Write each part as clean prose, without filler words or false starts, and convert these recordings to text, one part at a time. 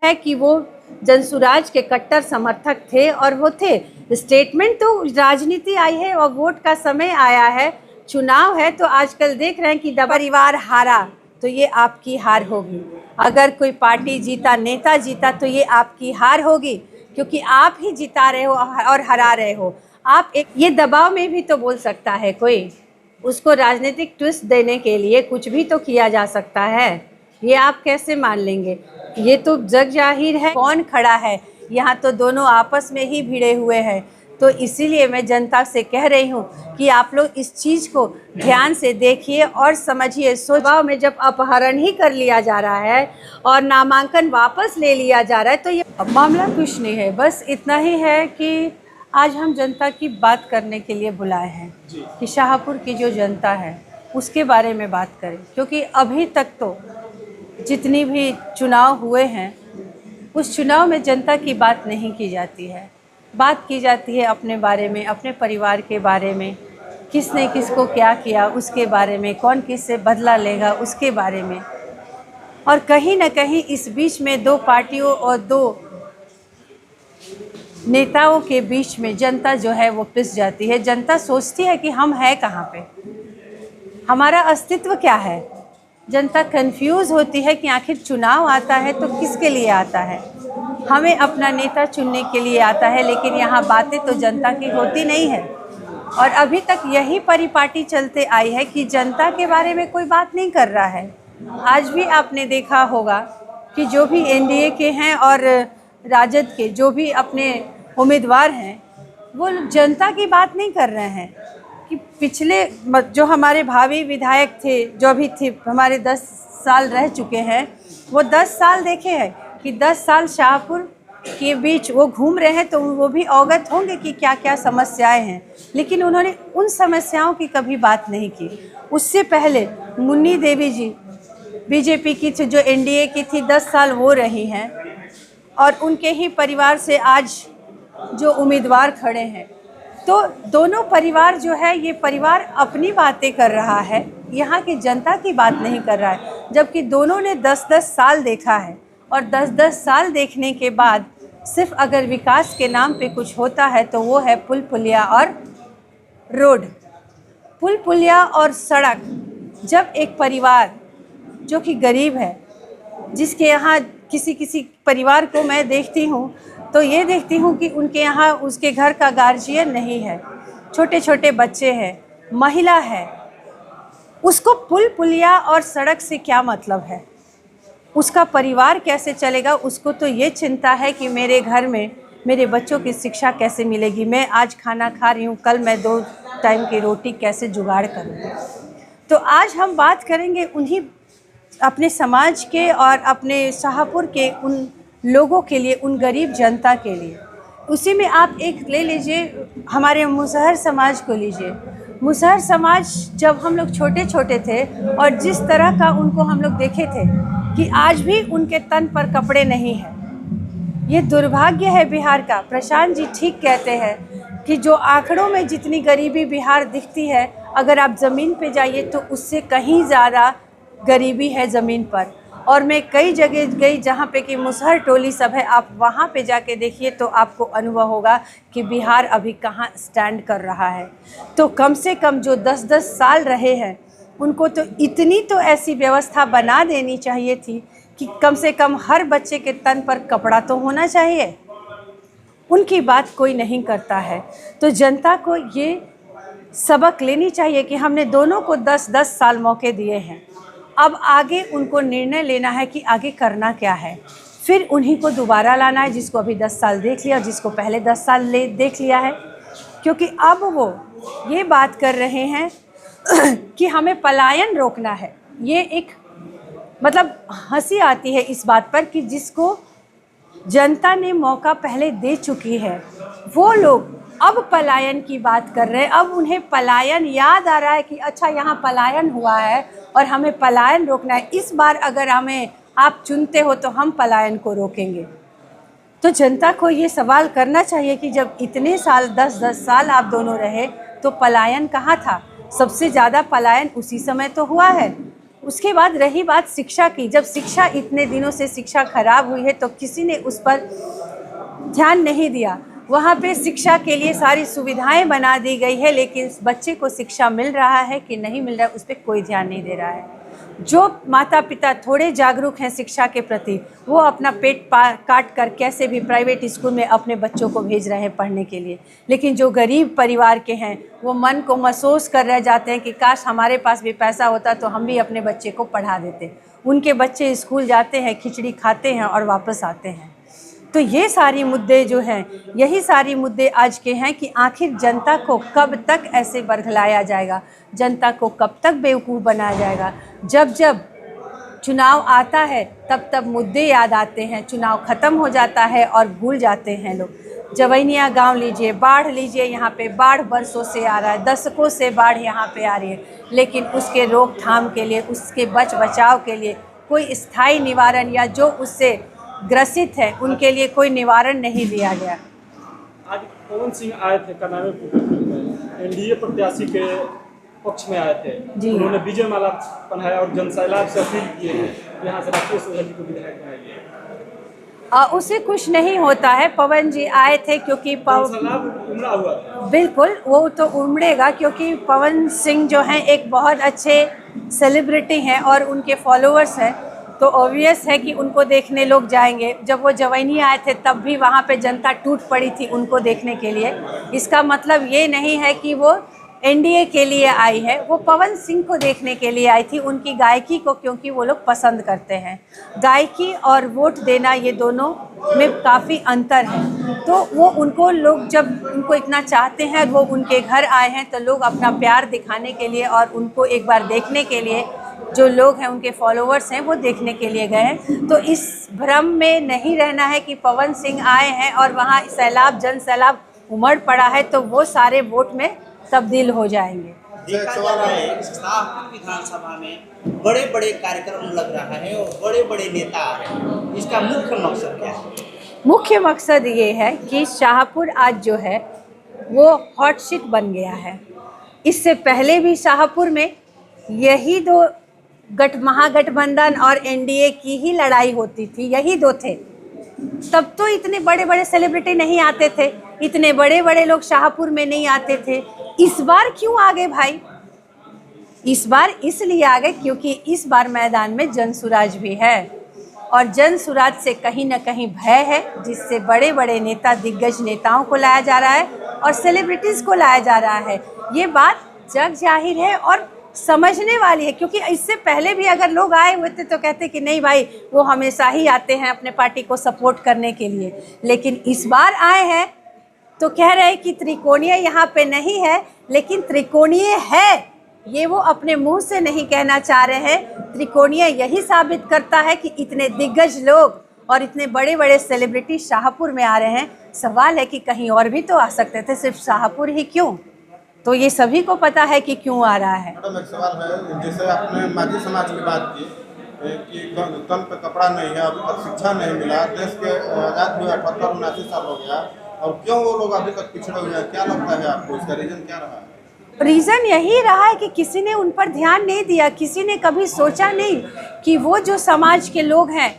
है कि वो जनसुराज के कट्टर समर्थक थे और वो थे। स्टेटमेंट तो राजनीति आई है और वोट का समय आया है, चुनाव है, तो आजकल देख रहे हैं कि परिवार हारा तो ये आपकी हार होगी। अगर कोई पार्टी जीता, नेता जीता, तो ये आपकी हार होगी, क्योंकि आप ही जिता रहे हो और हरा रहे हो। आप एक ये दबाव में भी तो बोल सकता है कोई, उसको राजनीतिक ट्विस्ट देने के लिए कुछ भी तो किया जा सकता है। ये आप कैसे मान लेंगे? ये तो जग जाहिर है कौन खड़ा है। यहाँ तो दोनों आपस में ही भिड़े हुए हैं। तो इसीलिए मैं जनता से कह रही हूँ कि आप लोग इस चीज़ को ध्यान से देखिए और समझिए। चुनाव में जब अपहरण ही कर लिया जा रहा है और नामांकन वापस ले लिया जा रहा है, तो ये मामला कुछ नहीं है। बस इतना ही है कि आज हम जनता की बात करने के लिए बुलाए हैं कि शाहपुर की जो जनता है उसके बारे में बात करें, क्योंकि अभी तक तो जितनी भी चुनाव हुए हैं उस चुनाव में जनता की बात नहीं की जाती है। बात की जाती है अपने बारे में, अपने परिवार के बारे में, किसने किसको क्या किया उसके बारे में, कौन किससे बदला लेगा उसके बारे में। और कहीं ना कहीं इस बीच में दो पार्टियों और दो नेताओं के बीच में जनता जो है वो पिस जाती है। जनता सोचती है कि हम हैं कहाँ पे, हमारा अस्तित्व क्या है। जनता कंफ्यूज होती है कि आखिर चुनाव आता है तो किसके लिए आता है। हमें अपना नेता चुनने के लिए आता है, लेकिन यहाँ बातें तो जनता की होती नहीं है। और अभी तक यही परिपाटी चलते आई है कि जनता के बारे में कोई बात नहीं कर रहा है। आज भी आपने देखा होगा कि जो भी एनडीए के हैं और राजद के जो भी अपने उम्मीदवार हैं, वो जनता की बात नहीं कर रहे हैं। कि पिछले जो हमारे भावी विधायक थे, जो भी थे, हमारे 10 साल रह चुके हैं, वो 10 साल देखे हैं कि 10 साल शाहपुर के बीच वो घूम रहे हैं, तो वो भी अवगत होंगे कि क्या क्या समस्याएं हैं। लेकिन उन्होंने उन समस्याओं की कभी बात नहीं की। उससे पहले मुन्नी देवी जी बीजेपी की थी, जो एनडीए की थी, 10 साल वो रही हैं, और उनके ही परिवार से आज जो उम्मीदवार खड़े हैं। तो दोनों परिवार जो है, ये परिवार अपनी बातें कर रहा है, यहाँ की जनता की बात नहीं कर रहा है। जबकि दोनों ने 10-10 साल देखा है, और 10-10 साल देखने के बाद सिर्फ अगर विकास के नाम पे कुछ होता है तो वो है पुल पुलिया और रोड। पुल पुलिया और सड़क। जब एक परिवार जो कि गरीब है, जिसके यहाँ किसी किसी परिवार को मैं देखती हूँ तो ये देखती हूँ कि उनके यहाँ उसके घर का गार्जियन नहीं है, छोटे छोटे बच्चे हैं, महिला है, उसको पुल पुलिया और सड़क से क्या मतलब है? उसका परिवार कैसे चलेगा? उसको तो ये चिंता है कि मेरे घर में मेरे बच्चों की शिक्षा कैसे मिलेगी, मैं आज खाना खा रही हूँ, कल मैं 2 टाइम की रोटी कैसे जुगाड़ करूँगी। तो आज हम बात करेंगे उन्हीं अपने समाज के और अपने शाहपुर के उन लोगों के लिए, उन गरीब जनता के लिए। उसी में आप एक ले लीजिए, हमारे मुसहर समाज को लीजिए। मुसहर समाज जब हम लोग छोटे छोटे थे और जिस तरह का उनको हम लोग देखे थे कि आज भी उनके तन पर कपड़े नहीं हैं, ये दुर्भाग्य है बिहार का। प्रशांत जी ठीक कहते हैं कि जो आंकड़ों में जितनी गरीबी बिहार दिखती है, अगर आप ज़मीन पे जाइए तो उससे कहीं ज़्यादा गरीबी है ज़मीन पर। और मैं कई जगह गई जहाँ पे कि मुसहर टोली सब है, आप वहाँ पे जाके देखिए तो आपको अनुभव होगा कि बिहार अभी कहाँ स्टैंड कर रहा है। तो कम से कम जो 10-10 साल रहे हैं, उनको तो इतनी तो ऐसी व्यवस्था बना देनी चाहिए थी कि कम से कम हर बच्चे के तन पर कपड़ा तो होना चाहिए। उनकी बात कोई नहीं करता है। तो जनता को ये सबक लेनी चाहिए कि हमने दोनों को 10-10 साल मौके दिए हैं, अब आगे उनको निर्णय लेना है कि आगे करना क्या है। फिर उन्हीं को दोबारा लाना है, जिसको अभी 10 साल देख लिया, जिसको पहले 10 साल देख लिया है। क्योंकि अब वो ये बात कर रहे हैं कि हमें पलायन रोकना है। ये एक मतलब हंसी आती है इस बात पर कि जिसको जनता ने मौका पहले दे चुकी है, वो लोग अब पलायन की बात कर रहे हैं। अब उन्हें पलायन याद आ रहा है कि अच्छा यहाँ पलायन हुआ है और हमें पलायन रोकना है। इस बार अगर हमें आप चुनते हो तो हम पलायन को रोकेंगे। तो जनता को ये सवाल करना चाहिए कि जब इतने साल 10-10 साल आप दोनों रहे तो पलायन कहाँ था? सबसे ज़्यादा पलायन उसी समय तो हुआ है। उसके बाद रही बात शिक्षा की, जब शिक्षा इतने दिनों से शिक्षा खराब हुई है तो किसी ने उस पर ध्यान नहीं दिया। वहाँ पे शिक्षा के लिए सारी सुविधाएं बना दी गई है, लेकिन बच्चे को शिक्षा मिल रहा है कि नहीं मिल रहा है उस पर कोई ध्यान नहीं दे रहा है। जो माता पिता थोड़े जागरूक हैं शिक्षा के प्रति, वो अपना पेट काट कर कैसे भी प्राइवेट स्कूल में अपने बच्चों को भेज रहे हैं पढ़ने के लिए, लेकिन जो गरीब परिवार के हैं वो मन को महसूस कर रह जाते हैं कि काश हमारे पास भी पैसा होता तो हम भी अपने बच्चे को पढ़ा देते। उनके बच्चे स्कूल जाते हैं, खिचड़ी खाते हैं और वापस आते हैं। तो ये सारी मुद्दे जो हैं, यही सारी मुद्दे आज के हैं कि आखिर जनता को कब तक ऐसे बरगलाया जाएगा, जनता को कब तक बेवकूफ़ बनाया जाएगा। जब जब चुनाव आता है तब तब मुद्दे याद आते हैं, चुनाव ख़त्म हो जाता है और भूल जाते हैं लोग। जवैनिया गांव लीजिए, बाढ़ लीजिए, यहाँ पे बाढ़ बरसों से आ रहा है, दशकों से बाढ़ यहाँ पे आ रही है, लेकिन उसके रोकथाम के लिए, उसके बचाव के लिए कोई स्थायी निवारण या जो उससे ग्रसित है उनके लिए कोई निवारण नहीं दिया गया। आज पवन सिंह आए थे कनावे में, एनडीए प्रत्याशी के पक्ष में आए थे जी। उन्होंने विजय माला पहनाया और जनसैलाब से अपील किए हैं यहाँ से राष्ट्रीय सोसाइटी को विधायक बनाइए। उसे कुछ नहीं होता है। पवन जी आए थे क्योंकि उमड़ा हुआ था। बिल्कुल, वो तो उमड़ेगा क्योंकि पवन सिंह जो हैं एक बहुत अच्छे सेलिब्रिटी हैं और उनके फॉलोअर्स हैं, तो ऑब्वियस है कि उनको देखने लोग जाएंगे। जब वो जवैनी आए थे तब भी वहाँ पे जनता टूट पड़ी थी उनको देखने के लिए। इसका मतलब ये नहीं है कि वो एनडीए के लिए आई है, वो पवन सिंह को देखने के लिए आई थी, उनकी गायकी को, क्योंकि वो लोग पसंद करते हैं। गायकी और वोट देना ये दोनों में काफ़ी अंतर है। तो वो उनको लोग जब उनको इतना चाहते हैं, वो उनके घर आए हैं तो लोग अपना प्यार दिखाने के लिए और उनको एक बार देखने के लिए, जो लोग हैं उनके फॉलोअर्स हैं वो देखने के लिए गए हैं। तो इस भ्रम में नहीं रहना है कि पवन सिंह आए हैं और वहाँ सैलाब जन सैलाब उमड़ पड़ा है तो वो सारे वोट में तब्दील हो जाएंगे। देखा जा रहा है शाहपुर विधानसभा में बड़े बड़े कार्यक्रम लग रहा है और बड़े बड़े नेता आ रहे हैं, इसका मुख्य मकसद क्या है? मुख्य मकसद ये है कि शाहपुर आज जो है वो हॉट सीट बन गया है। इससे पहले भी शाहपुर में यही दो महागठबंधन और एनडीए की ही लड़ाई होती थी, यही दो थे। तब तो इतने बड़े बड़े सेलिब्रिटी नहीं आते थे, इतने बड़े बड़े लोग शाहपुर में नहीं आते थे। इस बार क्यों आ गए भाई? इस बार इसलिए आ गए क्योंकि इस बार मैदान में जनसुराज भी है और जनसुराज से कहीं ना कहीं भय है, जिससे बड़े बड़े नेता, दिग्गज नेताओं को लाया जा रहा है और सेलिब्रिटीज़ को लाया जा रहा है। ये बात जग जाहिर है और समझने वाली है, क्योंकि इससे पहले भी अगर लोग आए हुए थे तो कहते कि नहीं भाई वो हमेशा ही आते हैं अपने पार्टी को सपोर्ट करने के लिए, लेकिन इस बार आए हैं तो कह रहे हैं कि त्रिकोणीय यहाँ पे नहीं है, लेकिन त्रिकोणीय है। ये वो अपने मुंह से नहीं कहना चाह रहे हैं। त्रिकोणीय यही साबित करता है कि इतने दिग्गज लोग और इतने बड़े बड़े सेलिब्रिटी शाहपुर में आ रहे हैं। सवाल है कि कहीं और भी तो आ सकते थे, सिर्फ शाहपुर ही क्यों? तो ये सभी को पता है कि क्यों आ रहा है। मैडम एक सवाल है, जैसे आपने माझी समाज की बात की कि तन पे कपड़ा नहीं है, अभी तक शिक्षा नहीं मिला, देश के आज़ाद हुए 78-79 साल हो गया और क्यों वो लोग अभी तक पिछड़े हुए हैं? क्या लगता है आपको, इसका रीज़न क्या रहा है? रीज़न यही रहा है कि किसी ने उन पर ध्यान नहीं दिया, किसी ने कभी सोचा नहीं कि वो जो समाज के लोग हैं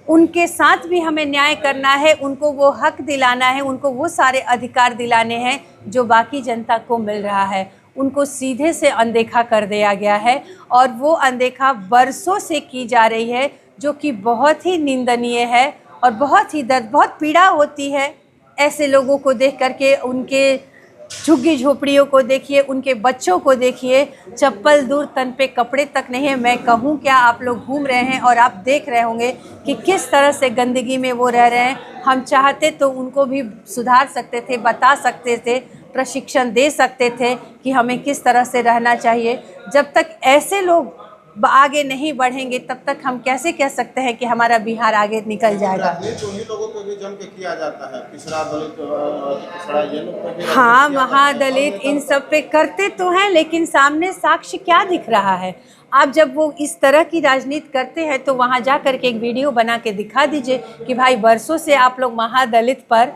उनके साथ भी हमें न्याय करना है, उनको वो हक दिलाना है, उनको वो सारे अधिकार दिलाने हैं जो बाकी जनता को मिल रहा है। उनको सीधे से अनदेखा कर दिया गया है और वो अनदेखा बरसों से की जा रही है, जो कि बहुत ही निंदनीय है और बहुत ही दर्द, बहुत पीड़ा होती है ऐसे लोगों को देख करके। उनके झुग्गी झोपड़ियों को देखिए, उनके बच्चों को देखिए, चप्पल दूर, तन पे कपड़े तक नहीं है। मैं कहूँ क्या, आप लोग घूम रहे हैं और आप देख रहे होंगे कि किस तरह से गंदगी में वो रह रहे हैं। हम चाहते तो उनको भी सुधार सकते थे, बता सकते थे, प्रशिक्षण दे सकते थे कि हमें किस तरह से रहना चाहिए। जब तक ऐसे लोग आगे नहीं बढ़ेंगे तब तक हम कैसे कह सकते हैं कि हमारा बिहार आगे निकल जाएगा। उन्हीं लोगों को भी जम के किया जाता है, पिछड़ा दलित, पिछड़ा ये लोग। हाँ, महादलित इन सब पे करते तो हैं, लेकिन सामने साक्ष्य क्या दिख रहा है? आप जब वो इस तरह की राजनीति करते हैं तो वहाँ जा कर के एक वीडियो बना के दिखा दीजिए कि भाई बरसों से आप लोग महादलित पर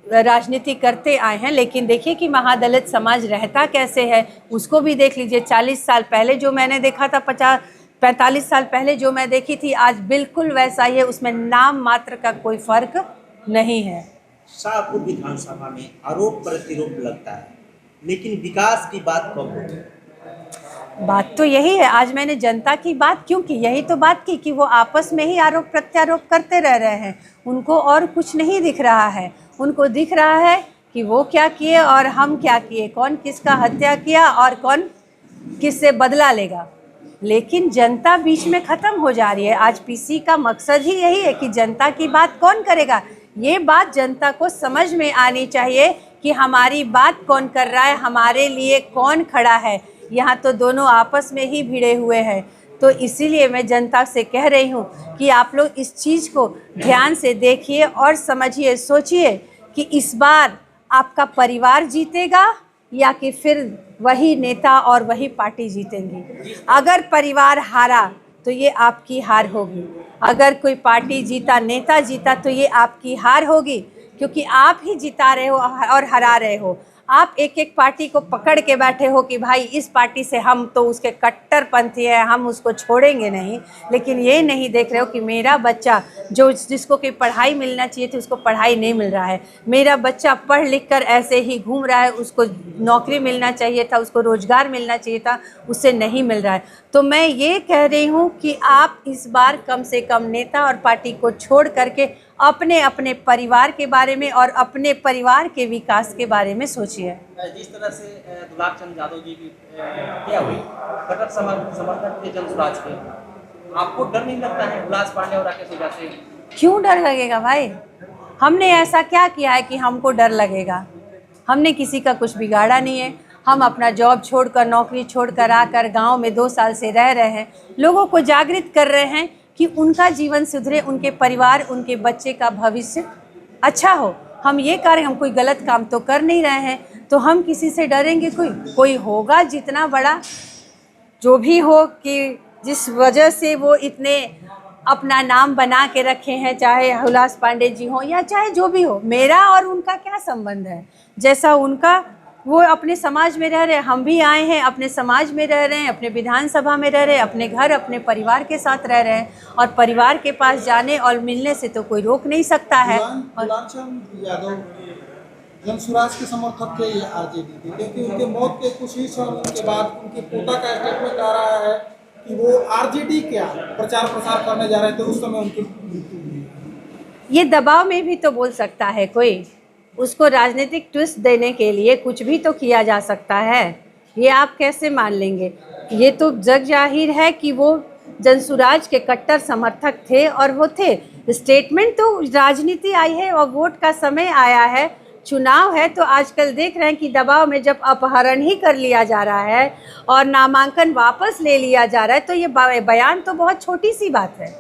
राजनीति करते आए हैं, लेकिन देखिए कि महादलित समाज रहता कैसे है, उसको भी देख लीजिए। 40 साल पहले जो मैंने देखा था, 45 साल पहले जो मैं देखी थी आज बिल्कुल वैसा ही है, उसमें नाम मात्र का कोई फर्क नहीं है। शाहपुर विधानसभा में आरोप प्रतिरोप लगता है, लेकिन विकास की बात कब होगी? बात तो यही है, आज मैंने जनता की बात क्यों की, यही तो बात की कि वो आपस में ही आरोप प्रत्यारोप करते रह रहे हैं, उनको और कुछ नहीं दिख रहा है। उनको दिख रहा है कि वो क्या किए और हम क्या किए, कौन किसका हत्या किया और कौन किससे बदला लेगा। लेकिन जनता बीच में ख़त्म हो जा रही है। आज पीसी का मकसद ही यही है कि जनता की बात कौन करेगा। ये बात जनता को समझ में आनी चाहिए कि हमारी बात कौन कर रहा है, हमारे लिए कौन खड़ा है। यहाँ तो दोनों आपस में ही भिड़े हुए हैं। तो इसीलिए मैं जनता से कह रही हूँ कि आप लोग इस चीज़ को ध्यान से देखिए और समझिए, सोचिए कि इस बार आपका परिवार जीतेगा या कि फिर वही नेता और वही पार्टी जीतेंगी। अगर परिवार हारा तो ये आपकी हार होगी, अगर कोई पार्टी जीता, नेता जीता तो ये आपकी हार होगी, क्योंकि आप ही जिता रहे हो और हरा रहे हो। आप एक एक पार्टी को पकड़ के बैठे हो कि भाई इस पार्टी से हम तो उसके कट्टरपंथी हैं, हम उसको छोड़ेंगे नहीं। लेकिन ये नहीं देख रहे हो कि मेरा बच्चा जो जिसको कि पढ़ाई मिलना चाहिए थी उसको पढ़ाई नहीं मिल रहा है, मेरा बच्चा पढ़ लिख कर ऐसे ही घूम रहा है, उसको नौकरी मिलना चाहिए था, उसको रोज़गार मिलना चाहिए था, उससे नहीं मिल रहा है। तो मैं ये कह रही हूँ कि आप इस बार कम से कम नेता और पार्टी को छोड़ करके अपने अपने परिवार के बारे में और अपने परिवार के विकास के बारे में सोचिए। जिस तरह से दुलार चंद यादव जी की क्या हुई कट्टर समर्थक थे जनसुराज के, आपको डर नहीं लगता है हुलास पांडे और राकेश ओझा से? क्यों डर लगेगा भाई? हमने ऐसा क्या किया है कि हमको डर लगेगा? हमने किसी का कुछ बिगाड़ा नहीं है। हम अपना जॉब छोड़कर, नौकरी छोड़कर आकर गांव में 2 साल से रह रहे हैं, लोगों को जागृत कर रहे हैं कि उनका जीवन सुधरे, उनके परिवार, उनके बच्चे का भविष्य अच्छा हो। हम ये कार्य, हम कोई गलत काम तो कर नहीं रहे हैं, तो हम किसी से डरेंगे? कोई होगा जितना बड़ा जो भी हो कि जिस वजह से वो इतने अपना नाम बना के रखे हैं, चाहे हुलास पांडे जी हो या चाहे जो भी हो, मेरा और उनका क्या संबंध है? जैसा उनका, वो अपने समाज में रह रहे हैं, हम भी आए हैं अपने समाज में रह रहे हैं, अपने विधानसभा में रह रहे हैं, अपने घर अपने परिवार के साथ रह रहे हैं, और परिवार के पास जाने और मिलने से तो कोई रोक नहीं सकता है। दुलार चंद यादव जनसुराज के समर्थक थे या आरजेडी के? क्योंकि उनके मौत के कुछ ही समय के बाद उनके पोता का स्टेटमेंट आ रहा है कि वो आरजेडी क्या प्रचार प्रसार करने जा रहे थे, उस समय उनकी मृत्यु हुई। ये दबाव में भी तो बोल सकता है कोई, उसको राजनीतिक ट्विस्ट देने के लिए कुछ भी तो किया जा सकता है। ये आप कैसे मान लेंगे? ये तो जग जाहिर है कि वो जनसुराज के कट्टर समर्थक थे और वो थे। स्टेटमेंट तो राजनीति आई है और वोट का समय आया है, चुनाव है, तो आजकल देख रहे हैं कि दबाव में जब अपहरण ही कर लिया जा रहा है और नामांकन वापस ले लिया जा रहा है, तो ये बयान तो बहुत छोटी सी बात है।